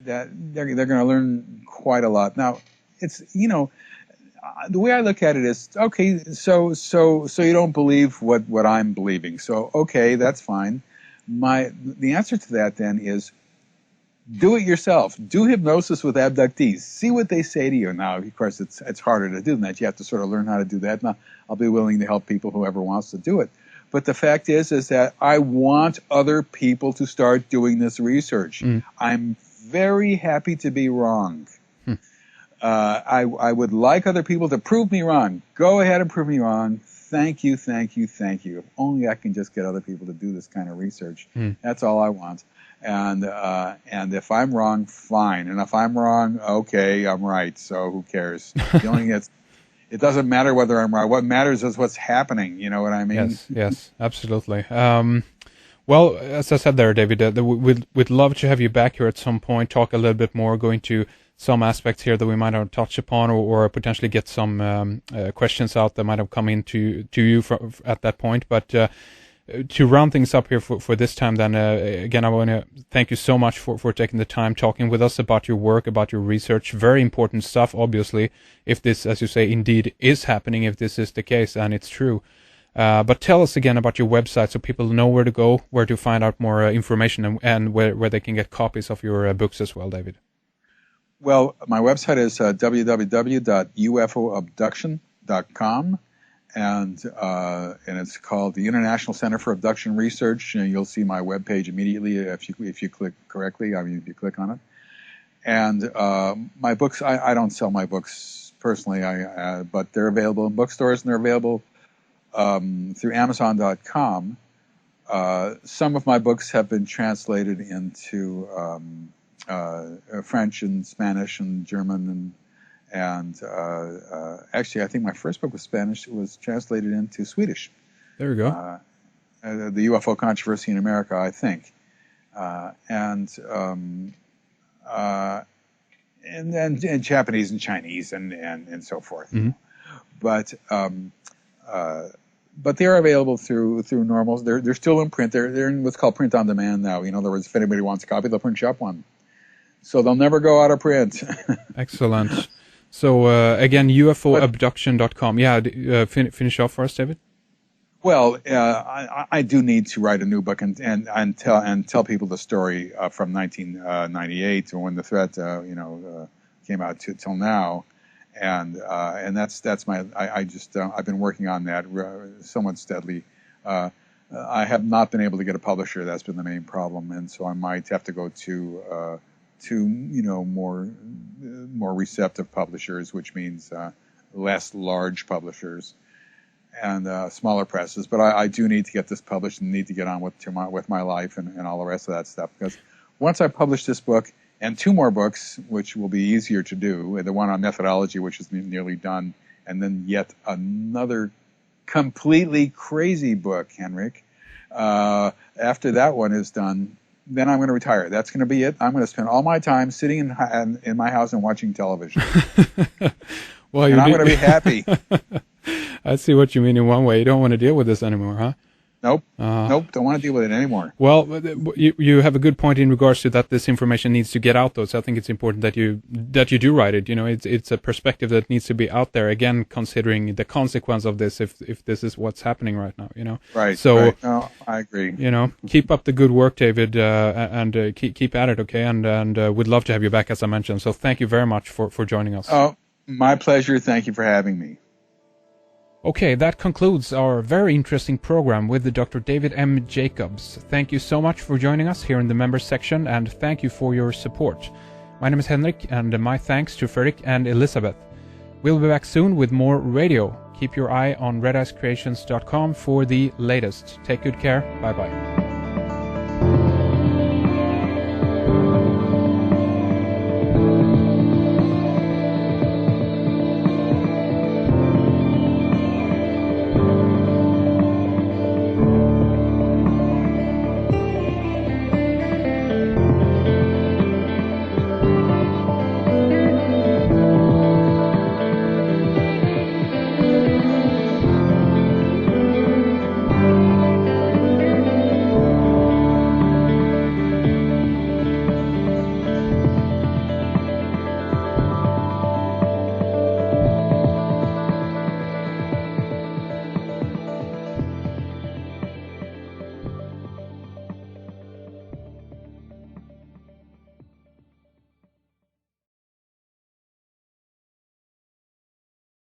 that they're going to learn quite a lot. Now, it's, the way I look at it is, okay, so you don't believe what I'm believing. So, okay, that's fine. The answer to that then is, do it yourself. Do hypnosis with abductees. See what they say to you. Now, of course, it's harder to do than that. You have to sort of learn how to do that. Now, I'll be willing to help people, whoever wants to do it. But the fact is that I want other people to start doing this research. I'm very happy to be wrong. I would like other people to prove me wrong. Go ahead and prove me wrong. Thank you, thank you, thank you. If only I can just get other people to do this kind of research. That's all I want. And if I'm wrong, fine. And if I'm wrong, okay, I'm right. So who cares? The only thing it doesn't matter whether I'm right. What matters is what's happening. You know what I mean? Yes, absolutely. Well, as I said there, David, we'd love to have you back here at some point, talk a little bit more, go into some aspects here that we might have touched upon, or potentially get some questions out that might have come in to you at that point. But to round things up here for this time, then, again, I want to thank you so much for taking the time talking with us about your work, about your research. Very important stuff, obviously, if this, as you say, indeed is happening, if this is the case, and it's true. But tell us again about your website so people know where to go, where to find out more information, and where they can get copies of your books as well, David. Well, my website is www.ufoabduction.com, and it's called the International Center for Abduction Research. You'll see my webpage immediately if you click correctly. I mean, if you click on it. And my books, I don't sell my books personally, but they're available in bookstores, and they're available through Amazon.com. Some of my books have been translated into French and Spanish and German, and actually, I think my first book was Spanish. It was translated into Swedish. There you go. The UFO Controversy in America, I think, and Japanese and Chinese and so forth. But they're available through normals. They're still in print. They're in what's called print on demand now. In other words, if anybody wants a copy, they'll print shop one. So they'll never go out of print. Excellent. So again, ufoabduction.com. Yeah, finish off for us, David. Well, I do need to write a new book and tell people the story from 1998 when the threat came out till now. And that's my I've been working on that somewhat steadily. I have not been able to get a publisher. That's been the main problem, and so I might have to go to more receptive publishers, which means less large publishers and smaller presses. But I do need to get this published and need to get on with my life and all the rest of that stuff, because once I publish this book and two more books, which will be easier to do, the one on methodology, which is nearly done, and then yet another completely crazy book, Henrik. After that one is done, then I'm going to retire. That's going to be it. I'm going to spend all my time sitting in my house and watching television. Well, and I'm going to be happy. I see what you mean in one way. You don't want to deal with this anymore, huh? Nope. Nope. Don't want to deal with it anymore. Well, you have a good point in regards to that. This information needs to get out, though. So I think it's important that you do write it. It's a perspective that needs to be out there. Again, considering the consequence of this, if this is what's happening right now. Right. So right. No, I agree. Keep up the good work, David, and keep at it. Okay, and we'd love to have you back, as I mentioned. So thank you very much for joining us. Oh, my pleasure. Thank you for having me. Okay, that concludes our very interesting program with Dr. David M. Jacobs. Thank you so much for joining us here in the members section, and thank you for your support. My name is Henrik, and my thanks to Fredrik and Elizabeth. We'll be back soon with more radio. Keep your eye on redicecreations.com for the latest. Take good care. Bye-bye.